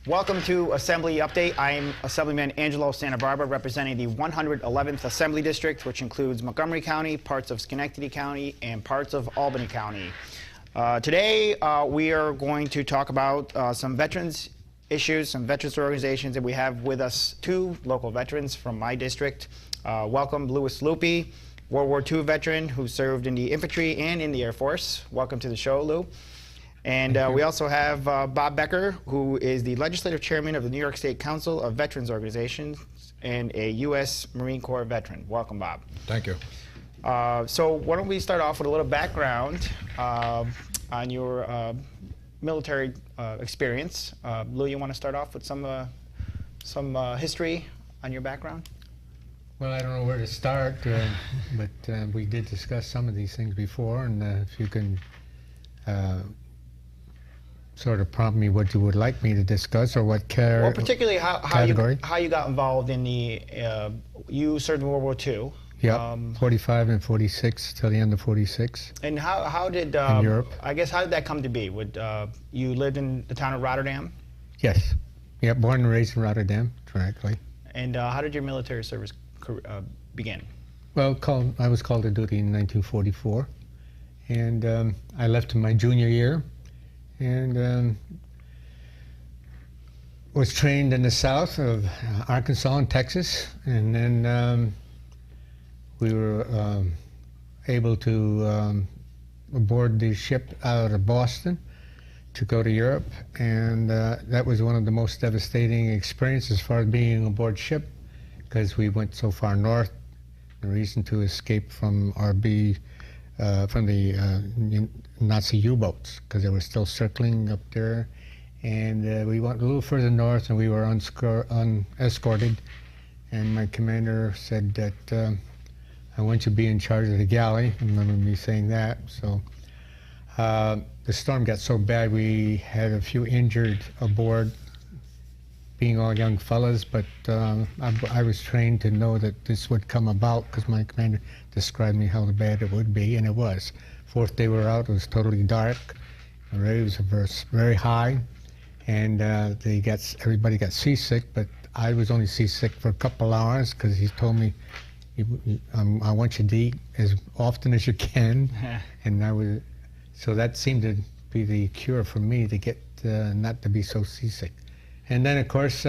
Welcome to Assembly Update. I'm Assemblyman Angelo Santa Barbara, representing the 111th Assembly District, which includes Montgomery County, parts of Schenectady County, and parts of Albany County. Today, we are going to talk about some veterans issues, some veterans organizations, and we have with us two local veterans from my district. Welcome, Louis Lupi, World War II veteran who served in the infantry and in the Air Force. Welcome to the show, Lou. And we also have Bob Becker, who is the legislative chairman of the New York State Council of Veterans Organizations and a U.S. Marine Corps veteran. Welcome, Bob. Thank you. So why don't we start off with a little background on your military experience. Lou, you want to start off with some history on your background? Well, I don't know where to start, but we did discuss some of these things before, and if you can sort of prompt me what you would like me to discuss, or what well, particularly category. How you got involved in the, you served in World War II. Yeah, 45 and 46 till the end of 46. And how did, in Europe. I guess, how did that come to be? You lived in the town of Rotterdam? Yes. Yeah, born and raised in Rotterdam, directly. And how did your military service begin? Well, I was called to duty in 1944, and I left in my junior year, and was trained in the south of Arkansas and Texas, and then we were able to board the ship out of Boston to go to Europe, and that was one of the most devastating experiences as far as being aboard ship, because we went so far north. The reason to escape from the Nazi U-boats, because they were still circling up there, and we went a little further north, and we were unescorted, and my commander said that I want you to be in charge of the galley. I remember me saying that. So the storm got so bad we had a few injured aboard, being all young fellas, but I was trained to know that this would come about, because my commander described me how bad it would be, and it was. Fourth day we were out, it was totally dark, the waves were very high, and everybody got seasick, but I was only seasick for a couple hours, because he told me, I want you to eat as often as you can, and so that seemed to be the cure for me to get not to be so seasick. And then, of course,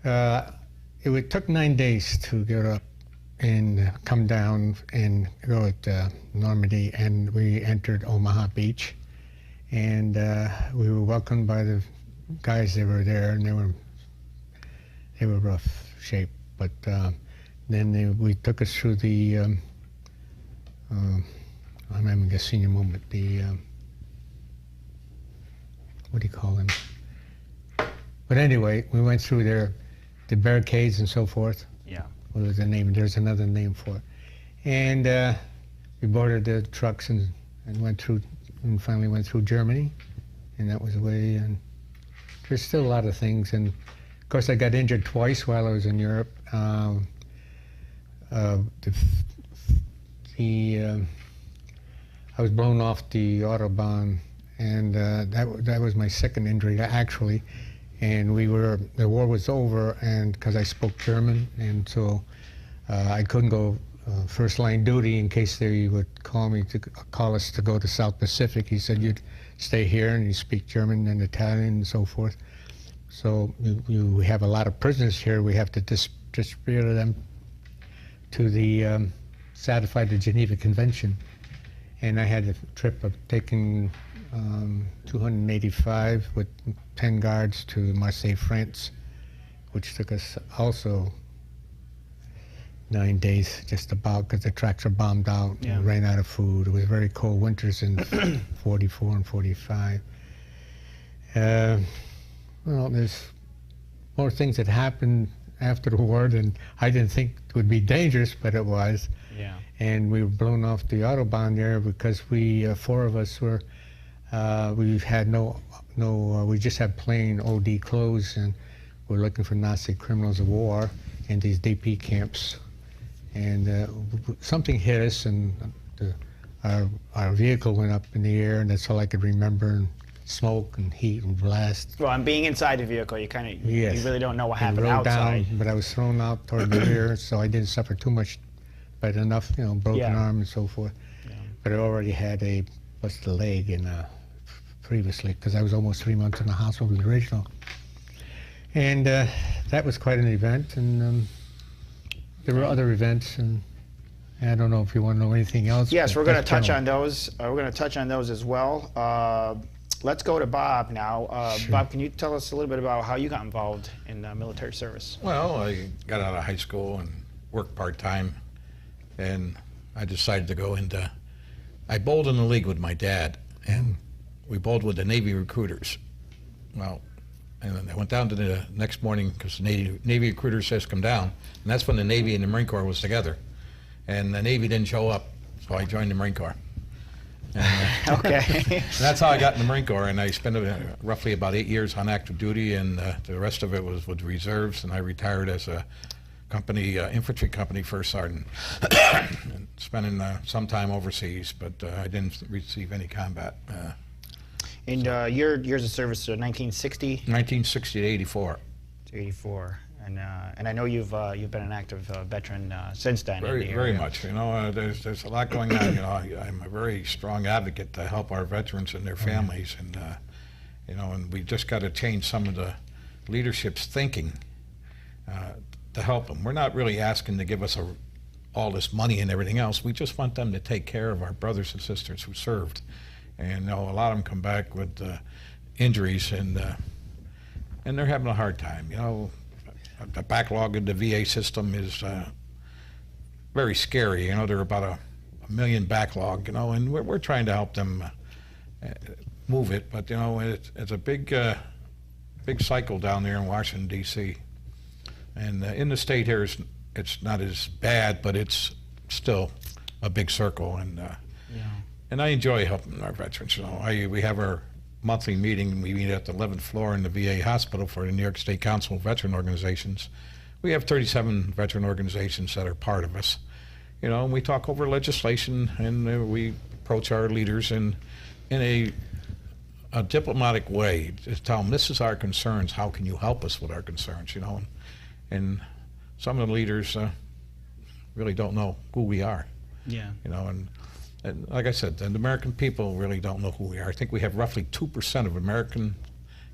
it took 9 days to get up and come down and go at Normandy, and we entered Omaha Beach, and we were welcomed by the guys that were there, and they were rough shape, but then we took us through the I'm having a senior moment, what do you call them? But anyway, we went through there, the barricades and so forth. Yeah. What was the name? There's another name for it. And we boarded the trucks and went through, and finally went through Germany, and that was the way. And there's still a lot of things. And of course, I got injured twice while I was in Europe. I was blown off the Autobahn, and that was my second injury, actually. And the war was over, and because I spoke German, and so I couldn't go first line duty in case they would call us to go to South Pacific. He said, you'd stay here and you speak German and Italian and so forth. So you have a lot of prisoners here. We have to distribute them to satisfy the Geneva Convention. And I had a trip of taking 285 with 10 guards to Marseille, France, which took us also 9 days, just about, because the tracks are bombed out. Yeah. We ran out of food. It was very cold winters in 44 and 45. Well, there's more things that happened after the war than I didn't think would be dangerous, but it was. Yeah. And we were blown off the Autobahn there because we, four of us were, we had we just had plain OD clothes, and we're looking for Nazi criminals of war in these DP camps. And something hit us, and our vehicle went up in the air, and that's all I could remember. And smoke and heat and blast. Well, and being inside the vehicle, you Yes. you really don't know what And happened rode outside. down, but I was thrown out toward the rear, so I didn't suffer too much, but enough, broken Yeah. arm and so forth. Yeah. But I already had a busted leg previously, because I was almost 3 months in the hospital with the original. And that was quite an event, and there were other events, and I don't know if you want to know anything else. Yes, but we're going to that's touch general. on those. We're going to touch on those as well. Let's go to Bob now. Sure. Bob, can you tell us a little bit about how you got involved in military service? Well, I got out of high school and worked part-time, and I decided to go into, I bowled in the league with my dad, and we bowled with the Navy recruiters. Well, and then I went down to the next morning because the Navy recruiter says come down, and that's when the Navy and the Marine Corps was together. And the Navy didn't show up, so I joined the Marine Corps. And, Okay. that's how I got in the Marine Corps, and I spent roughly about 8 years on active duty, and the rest of it was with reserves, and I retired as a company, infantry company first sergeant, and spending some time overseas, but I didn't receive any combat. And your years of service to 1960 1960 to 84. to 84. And I know you've been an active veteran since then. in the Very area. much. There's a lot going on. I'm a very strong advocate to help our veterans and their families, and and we just got to change some of the leadership's thinking to help them. We're not really asking to give us all this money and everything else. We just want them to take care of our brothers and sisters who served, and a lot of them come back with injuries, and they're having a hard time. The backlog in the VA system is very scary. They're about a million backlog, and we're trying to help them move it. But, it's a big cycle down there in Washington, D.C. And in the state here, it's not as bad, but it's still a big circle. And I enjoy helping our veterans. We have our monthly meeting. We meet at the 11th floor in the VA hospital for the New York State Council of Veteran Organizations. We have 37 veteran organizations that are part of us. And we talk over legislation, and we approach our leaders in a diplomatic way to tell them, this is our concerns, how can you help us with our concerns, and some of the leaders really don't know who we are. Yeah. And like I said, the American people really don't know who we are. I think we have roughly 2% of American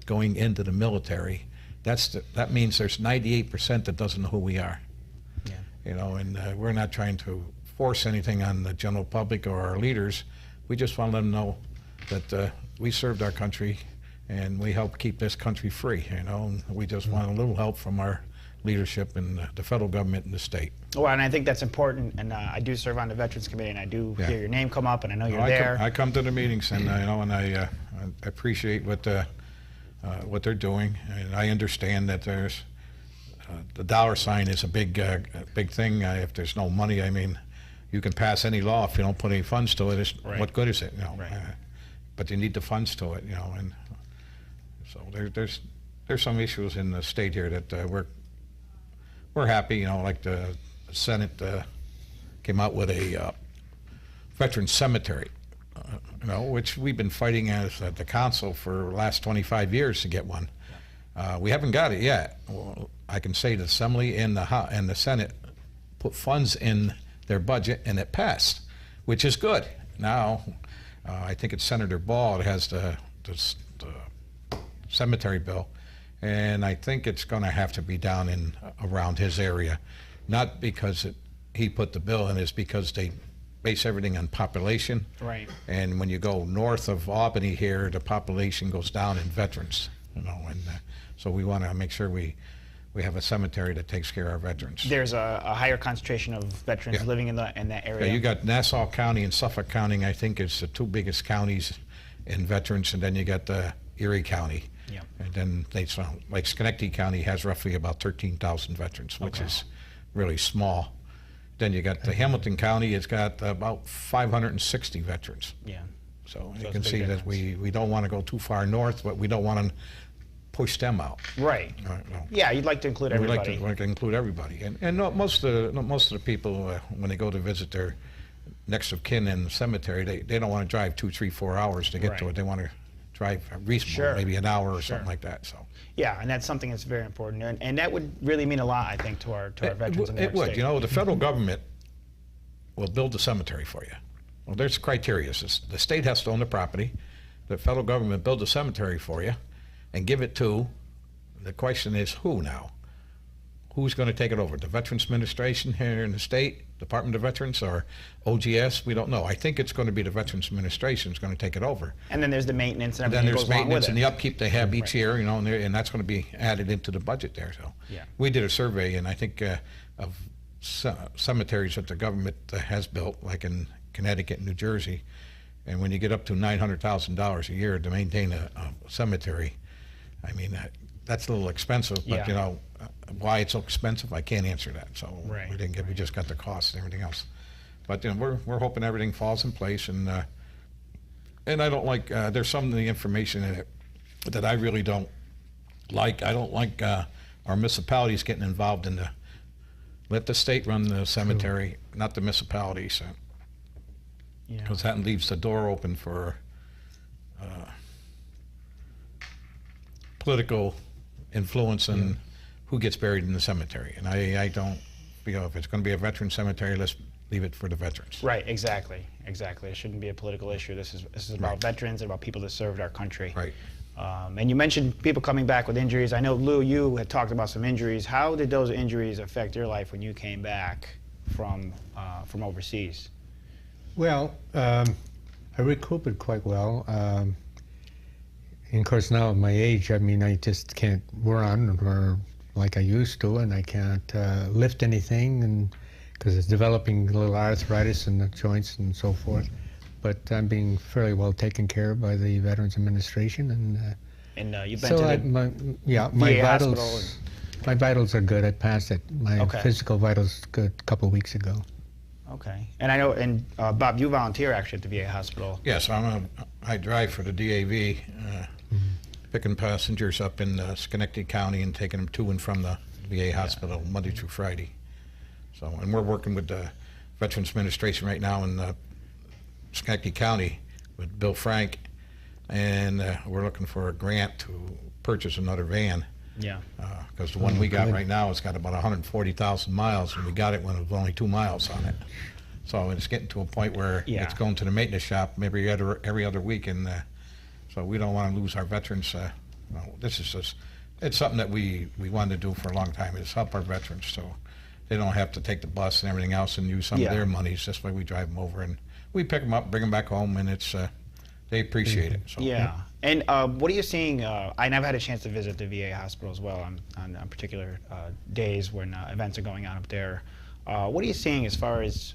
going into the military. That means there's 98% that doesn't know who we are. Yeah. And we're not trying to force anything on the general public or our leaders. We just want to let them know that we served our country and we help keep this country free. And we just want a little help from our leadership in the federal government and the state. Well, and I think that's important. And I do serve on the Veterans Committee, and I do Yeah. hear your name come up, and I know you're I there. I come to the meetings, and I appreciate what they're doing, and I understand that there's the dollar sign is a big thing. If there's no money, you can pass any law if you don't put any funds to it. Right. What good is it? Right. But you need the funds to it, and so there's some issues in the state here that we're happy, like the Senate came out with a veteran cemetery, which we've been fighting as the council for the last 25 years to get one. We haven't got it yet. Well, I can say the Assembly and the Senate put funds in their budget, and it passed, which is good. Now, I think it's Senator Ball that has the cemetery bill, and I think it's going to have to be down in around his area, not because he put the bill in, it's because they base everything on population. Right. And when you go north of Albany here, the population goes down in veterans, and so we want to make sure we we have a cemetery that takes care of our veterans. There's a higher concentration of veterans Yeah. living in that area. Yeah, you got Nassau County and Suffolk County, I think is the two biggest counties in veterans, and then you got Erie County. Yeah. And then like Schenectady County has roughly about 13,000 veterans, which Okay. is really small. Then you got the Hamilton County, it's got about 560 veterans. Yeah. So it's you a can big see that difference. we don't want to go too far north, but we don't want to push them out. Right. No. Yeah, you'd like to include We everybody. like to include everybody, and no, most of the people when they go to visit their next of kin in the cemetery, they don't want to drive 2, 3, 4 hours to get to Right. it. They want to drive reasonable, Sure. maybe an hour or Sure. something like that. So Yeah, and that's something that's very important, and that would really mean a lot, I think, to our veterans in New it York would. State. You know, the federal government will build the cemetery for you. Well, there's criteria. The state has to own the property. The federal government builds a cemetery for you and give it to. The question is who now? Who's going to take it over? The Veterans Administration here in the state, Department of Veterans, or OGS? We don't know. I think it's going to be the Veterans Administration is going to take it over. And then there's the maintenance and And then everything that there's goes along maintenance with and it. the upkeep they have each Right. year, you know, and that's going to be added into the budget there. So Yeah. we did a survey, and I think of cemeteries that the government has built, like in Connecticut and New Jersey, and when you get up to $900,000 a year to maintain a cemetery, I mean, that's a little expensive, but Yeah. you know, why it's so expensive, I can't answer that. So Right, we just got the cost and everything else. But you know, we're hoping everything falls in place, and I don't like, there's some of the information in it that I really don't like. I don't like our municipalities getting involved in let the state run the cemetery, not the municipalities, Yeah. because that leaves the door open for political influence and who gets buried in the cemetery. And I don't, if it's going to be a veteran cemetery, let's leave it for the veterans. Right, exactly. It shouldn't be a political issue. This is about Right. veterans and about people that served our country. Right. And you mentioned people coming back with injuries. I know, Lou, you had talked about some injuries. How did those injuries affect your life when you came back from overseas? Well, I recouped quite well. And of course, now at my age, I mean, I just can't run or like I used to, and I can't lift anything, and because it's developing a little arthritis in the joints and so forth. But I'm being fairly well taken care of by the Veterans Administration, and And you've been so to I, the my VA hospital vitals, my vitals are good. I passed it. My Okay. physical vitals good a couple of weeks ago. Okay. And I know, and Bob, you volunteer actually at the VA hospital. Yes, I drive for the DAV, picking passengers up in Schenectady County and taking them to and from the VA hospital Monday through Friday. So, and we're working with the Veterans Administration right now in Schenectady County with Bill Frank, and we're looking for a grant to purchase another van. Yeah. Because the one we got good. right now has got about 140,000 miles, and we got it when it was only 2 miles on it. So it's getting to a point where Yeah. it's going to the maintenance shop maybe every other week, and so we don't want to lose our veterans. This is just, it's something that we wanted to do for a long time, is help our veterans so they don't have to take the bus and everything else and use some Yeah. of their monies. That's why we drive them over, and we pick them up, bring them back home, and it's they appreciate it. So. Yeah. And what are you seeing? I never had a chance to visit the VA hospital as well on particular days when events are going on up there. What are you seeing as far as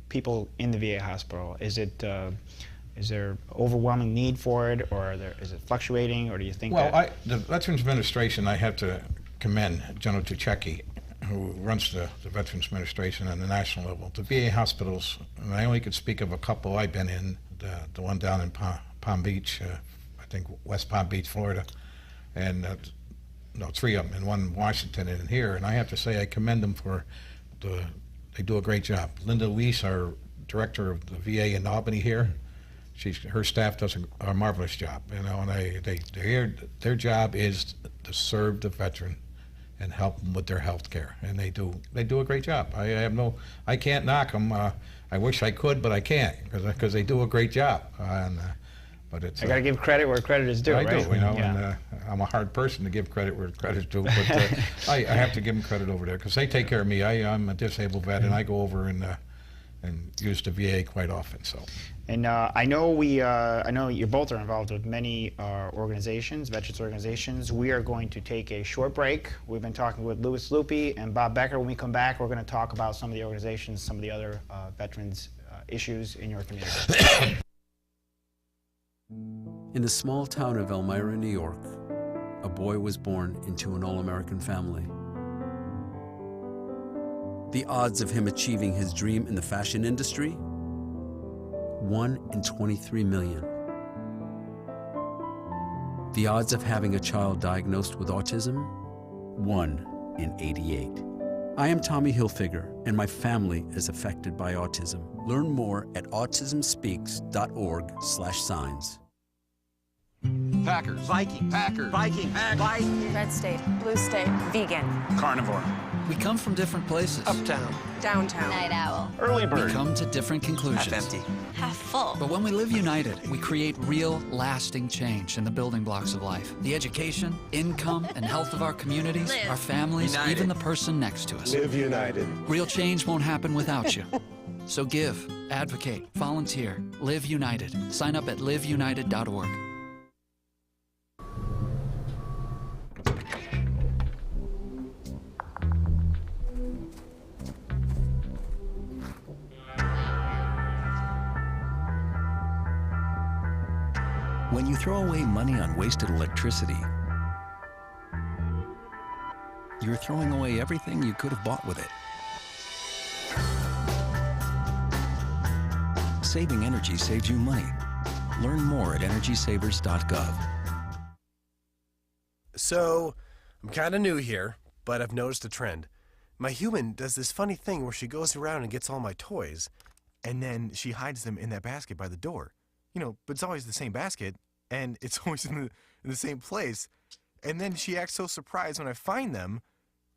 people in the VA hospital? Is there overwhelming need for it, or is it fluctuating, or do you think Well, that? the Veterans Administration, I have to commend General Tuchecki, who runs the Veterans Administration on the national level. The VA hospitals, and I only could speak of a couple I've been in, the one down in Palm Beach, I think West Palm Beach, Florida, and no, 3 of them, and one in Washington and here. And I have to say I commend them for they do a great job. Linda Weiss, our director of the VA in Albany here, her staff does a marvelous job, you know, and their job is to serve the veteran and help them with their health care, and they do a great job. I can't knock them. I wish I could, but I can't because they do a great job. But it's I got to give credit where credit is due, I right? do, you know, Yeah. and I'm a hard person to give credit where credit's due, but I have to give them credit over there because they take care of me. I'm a disabled vet, and I go over and and use the VA quite often. So. And I know you both are involved with many organizations, veterans organizations. We are going to take a short break. We've been talking with Louis Lupi and Bob Becker. When we come back, we're going to talk about some of the organizations, some of the other veterans issues in your community. In the small town of Elmira, New York, a boy was born into an all-American family. The odds of him achieving his dream in the fashion industry? 1 in 23 million. The odds of having a child diagnosed with autism? 1 in 88. I am Tommy Hilfiger, and my family is affected by autism. Learn more at autismspeaks.org/signs. Packers. Viking. Packers. Viking. Viking. Red state, blue state, vegan. Carnivore. We come from different places. Uptown. Downtown. Night owl. Early We bird. come to different conclusions. Half empty. Half full. But when we live united, we create real, lasting change in the building blocks of life. The education, income, and health of our communities, Live. our families, United. even the person next to us. Live united. Real change won't happen without you. So give, advocate, volunteer, live united. Sign up at liveunited.org. When you throw away money on wasted electricity, you're throwing away everything you could have bought with it. Saving energy saves you money. Learn more at energysavers.gov. So, I'm kind of new here, but I've noticed a trend. My human does this funny thing where she goes around and gets all my toys, and then she hides them in that basket by the door. You know, but it's always the same basket, and it's always in the same place. And then she acts so surprised when I find them,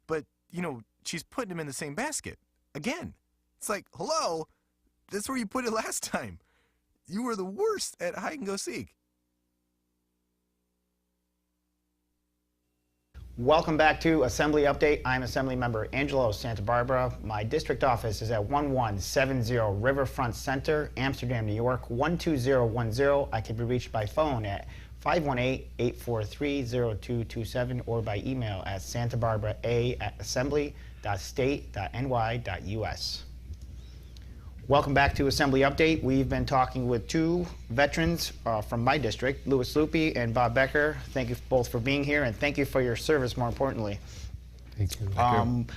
but, you know, she's putting them in the same basket. Again. It's like, hello? That's where you put it last time. You were the worst at hide and go seek. Welcome back to Assembly Update. I'm Assembly Member Angelo Santa Barbara. My district office is at 1170 Riverfront Center, Amsterdam, New York, 12010. I can be reached by phone at 518-843-0227 or by email at santabarbara@assembly.state.ny.us. Welcome back to Assembly Update. We've been talking with two veterans from my district, Louis Lupi and Bob Becker. Thank you both for being here, and thank you for your service, more importantly. Thank you.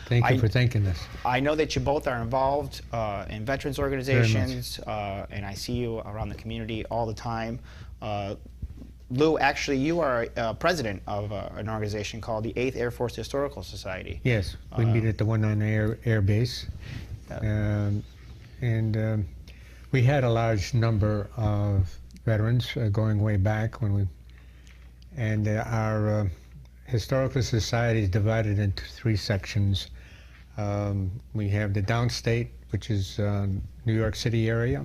Thank you for thanking us. I know that you both are involved in veterans organizations, and I see you around the community all the time. Lou, actually, you are president of an organization called the 8th Air Force Historical Society. Yes, we meet at the 19 Air Base. We had a large number of veterans going way back our historical society is divided into 3 sections. We have the downstate, which is New York City area,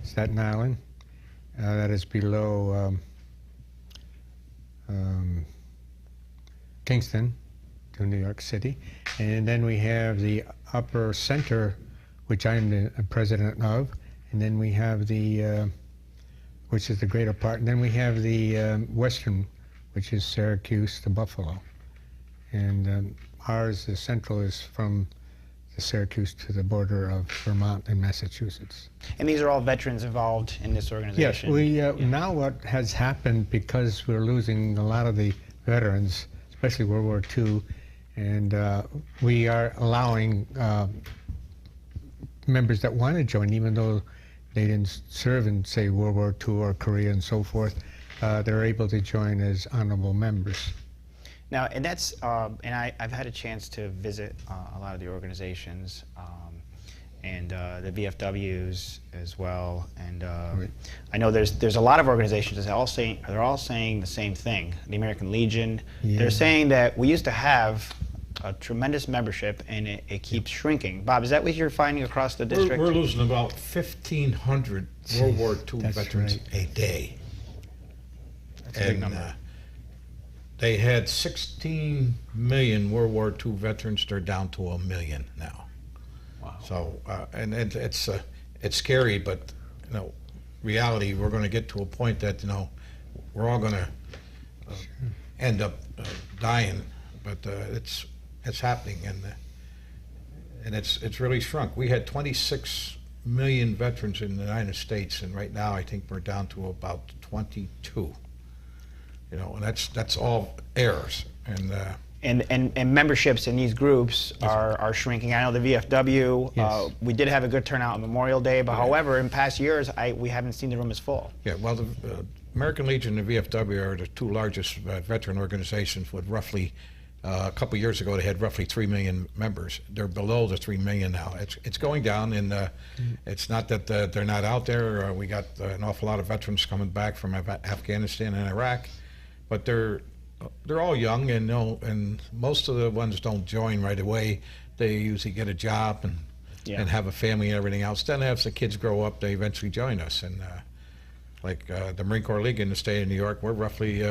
Staten Island, that is below Kingston to New York City. And then we have the upper center, which I'm the president of, and then we have the, which is the greater part, and then we have the western, which is Syracuse to Buffalo. And ours, the central, is from the Syracuse to the border of Vermont and Massachusetts. And these are all veterans involved in this organization? Yes, now what has happened, because we're losing a lot of the veterans, especially World War II, and we are allowing members that want to join, even though they didn't serve in, say, World War II or Korea and so forth, they're able to join as honorable members. Now, and that's, and I've had a chance to visit a lot of the organizations and the VFWs as well, and Right. I know there's a lot of organizations that they're all saying the same thing. The American Legion, Yeah. they're saying that we used to have a tremendous membership and it keeps shrinking. Bob, is that what you're finding across the district? We're losing about 1,500 World War II That's veterans right. a day. That's a big number. They had 16 million World War II veterans. They're down to 1 million now. Wow. So, and it's it's scary, but reality, we're going to get to a point that we're all going to end up dying, but it's happening, and it's really shrunk. We had 26 million veterans in the United States, and right now I think we're down to about 22. And that's all errors, and memberships in these groups are shrinking. I know the VFW, Yes. we did have a good turnout on Memorial Day, but however, in past years, we haven't seen the room as full. Yeah, well, the American Legion and the VFW are the two largest veteran organizations with roughly, a couple years ago, they had roughly 3 million members. They're below the 3 million now. It's going down, and it's not that they're not out there. We got an awful lot of veterans coming back from Afghanistan and Iraq, but they're all young, and most of the ones don't join right away. They usually get a job and have a family and everything else. Then as the kids grow up, they eventually join us. And like the Marine Corps League in the state of New York, we're roughly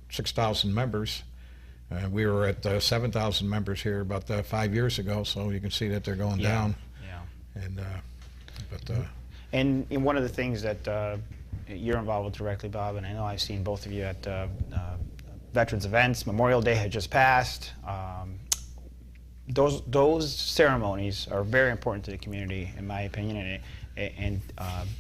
6,000 members. We were at 7,000 members here about 5 years ago, so you can see that they're going down. Yeah. And And one of the things that you're involved with directly, Bob, and I know I've seen both of you at veterans events. Memorial Day had just passed. Those ceremonies are very important to the community, in my opinion, and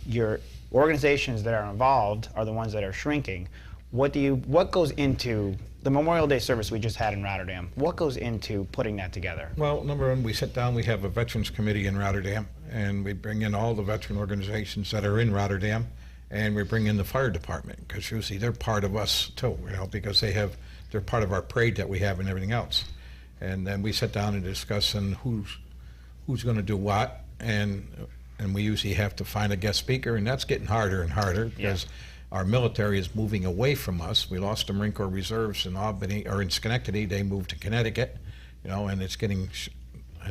your organizations that are involved are the ones that are shrinking. What goes into the Memorial Day service we just had in Rotterdam? What goes into putting that together? well, number one, we sit down, we have a veterans committee in Rotterdam, and we bring in all the veteran organizations that are in Rotterdam, and we bring in the fire department, because usually they're part of us too, because they're part of our parade that we have and everything else. And then we sit down and discuss and who's going to do what, and we usually have to find a guest speaker, and that's getting harder and harder because our military is moving away from us. We lost the Marine Corps Reserves in Albany, or in Schenectady. They moved to Connecticut, and it's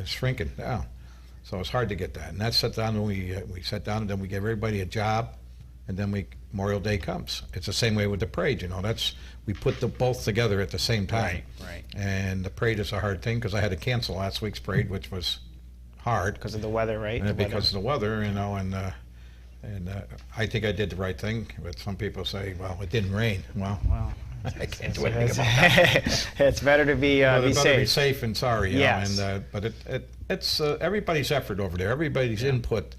shrinking down. So it's hard to get that. And that's sit down, and we sit down, and then we give everybody a job, and then Memorial Day comes. It's the same way with the parade. We put both together at the same time. Right. And the parade is a hard thing because I had to cancel last week's parade, which was hard. Because of the weather, right? Because of the weather, and I think I did the right thing. But some people say, well, it didn't rain. Well, I can't do anything about that. It's better to be It's better safe. be safe and sorry. Yes. But it's everybody's effort over there. Everybody's input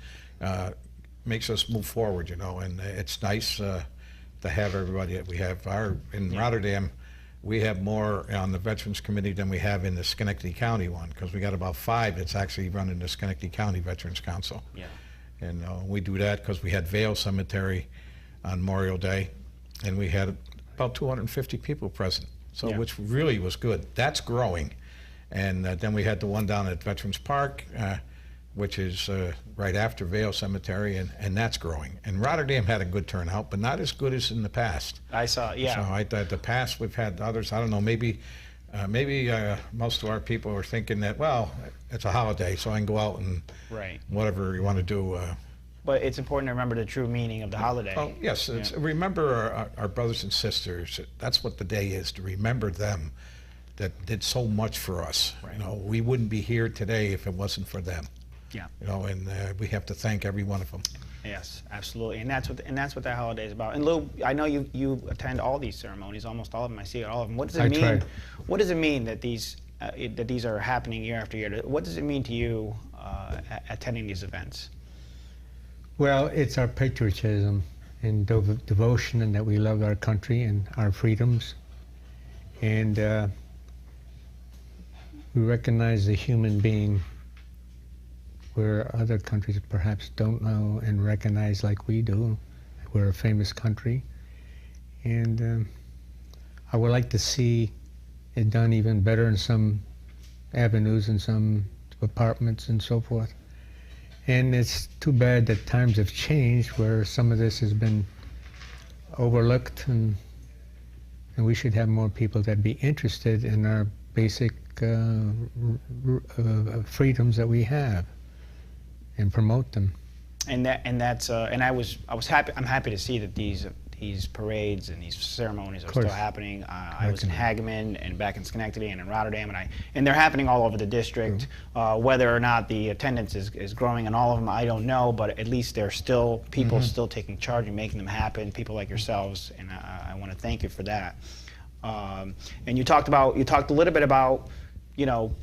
makes us move forward, and it's nice to have everybody that we have. In Rotterdam, we have more on the Veterans Committee than we have in the Schenectady County one, because we got about 5 that's actually running the Schenectady County Veterans Council. Yeah. And we do that because we had Vale Cemetery on Memorial Day, and we had about 250 people present, which really was good. That's growing. And then we had the one down at Veterans Park, which is right after Vale Cemetery, and that's growing. And Rotterdam had a good turnout, but not as good as in the past. I saw, yeah. So the past we've had others. I don't know. Maybe most of our people are thinking that, well, it's a holiday, so I can go out and whatever you want to do. But it's important to remember the true meaning of the holiday. Oh yes, remember our brothers and sisters. That's what the day is, to remember them that did so much for us. Right. We wouldn't be here today if it wasn't for them. Yeah. And we have to thank every one of them. Yes, absolutely, and that's what that holiday is about. And Lou, I know you attend all these ceremonies, almost all of them. I see all of them. What does it mean? Try. What does it mean that these are happening year after year? What does it mean to you attending these events? Well, it's our patriotism and devotion, and that we love our country and our freedoms. And we recognize the human being where other countries perhaps don't know and recognize like we do. We're a famous country. And I would like to see it done even better in some avenues and some departments and so forth. And it's too bad that times have changed where some of this has been overlooked, and we should have more people that be interested in our basic freedoms that we have and promote them. And that's I was happy. I'm happy to see that these these parades and these ceremonies are still happening. I was in Hageman and back in Schenectady and in Rotterdam, and they're happening all over the district. Whether or not the attendance is growing in all of them, I don't know, but at least there's still people still taking charge and making them happen, people like yourselves, and I want to thank you for that. And you talked a little bit about, you know,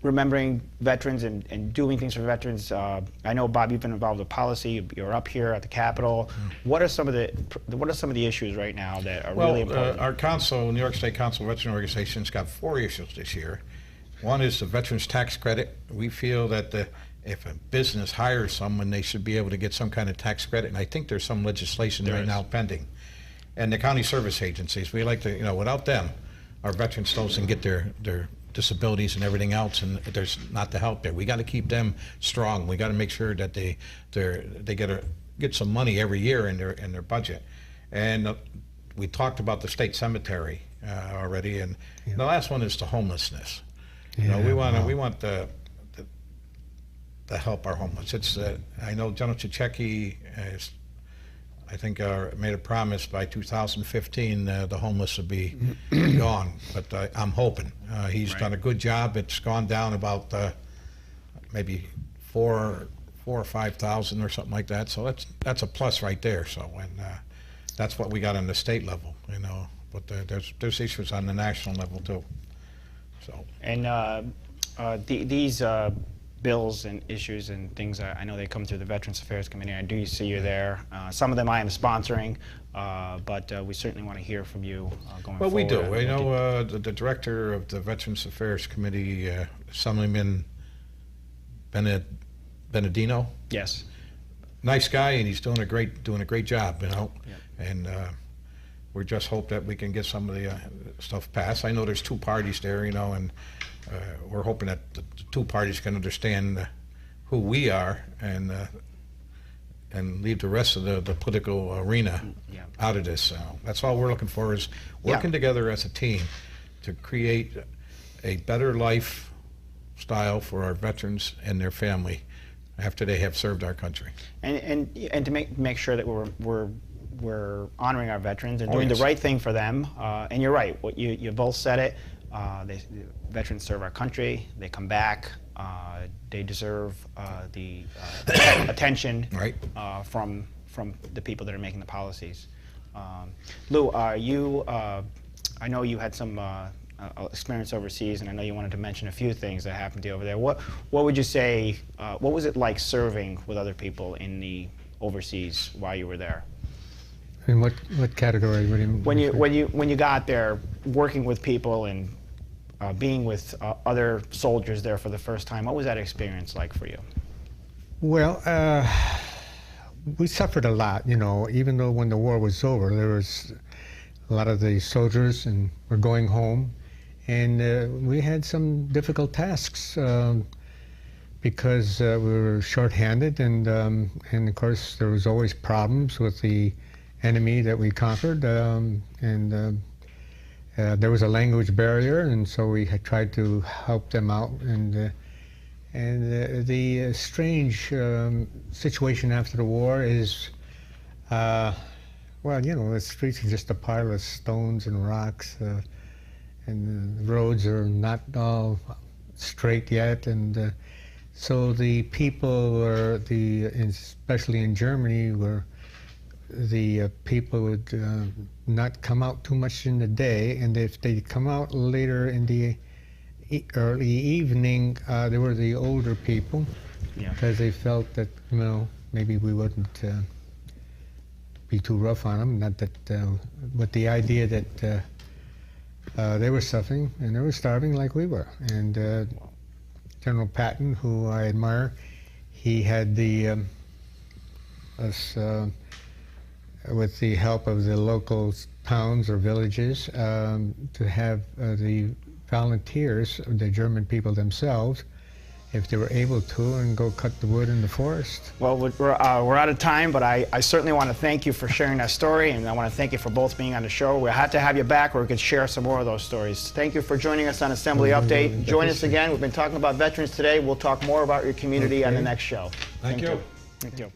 remembering veterans and doing things for veterans. I know, Bob, you've been involved with policy. You're up here at the Capitol. What are some of the issues right now that are really important? Our council, New York State Council of Veteran Organizations, got 4 issues this year. One is the Veterans Tax Credit. We feel that if a business hires someone, they should be able to get some kind of tax credit, and I think there's some legislation right now pending. And the county service agencies, we like to, you know, without them, our veterans don't get their disabilities and everything else, and there's not the help there. We got to keep them strong. We got to make sure that they get some money every year in their budget. And we talked about the state cemetery already, and the last one is the homelessness. You know, we want to help our homeless. It's I know General Cichecki is, I think, made a promise by 2015 the homeless will be gone, but I'm hoping. He's done a good job. It's gone down about maybe 4,000 or 5,000 or something like that. So that's a plus right there. So that's what we got on the state level, you know. But there's issues on the national level too. So and these bills and issues and things, I know they come through the Veterans Affairs Committee. I do see you there. Some of them I am sponsoring, but we certainly want to hear from you going forward. Well, we do. You know, the director of the Veterans Affairs Committee, Assemblyman Benedino. Yes. Nice guy, and he's doing a great job. You know, and we just hope that we can get some of the stuff passed. I know there's 2 parties there, you know, and we're hoping that the 2 parties can understand who we are and leave the rest of the political arena out of this. So that's all we're looking for, is working together as a team to create a better lifestyle for our veterans and their family after they have served our country. And to make sure that we're honoring our veterans and doing the right thing for them. And you're right. What you both said it. Veterans serve our country. They come back. They deserve the attention from the people that are making the policies. Lou, I know you had some experience overseas, and I know you wanted to mention a few things that happened to you over there. What would you say? What was it like serving with other people in the overseas while you were there? In what category? When you got there, working with people and being with other soldiers there for the first time, what was that experience like for you? Well, we suffered a lot, you know. Even though when the war was over, there was a lot of the soldiers and were going home, and we had some difficult tasks because we were short-handed, and of course there was always problems with the enemy that we conquered, there was a language barrier, and so we had tried to help them out. And the strange situation after the war is, well, you know, the streets are just a pile of stones and rocks, and the roads are not all straight yet, and so the people were, especially in Germany, the people would not come out too much in the day, and if they come out later in the early evening, they were the older people, because they felt that, you know, maybe we wouldn't be too rough on them. Not that, but the idea that they were suffering and they were starving like we were. And General Patton, who I admire, he had us. With the help of the local towns or villages, to have the volunteers, the German people themselves, if they were able to, and go cut the wood in the forest. Well, we're out of time, but I certainly want to thank you for sharing that story, and I want to thank you for both being on the show. We had to have you back where we could share some more of those stories. Thank you for joining us on Assembly Update. Join us again. We've been talking about veterans today. We'll talk more about your community on the next show. Thank you. Thank you.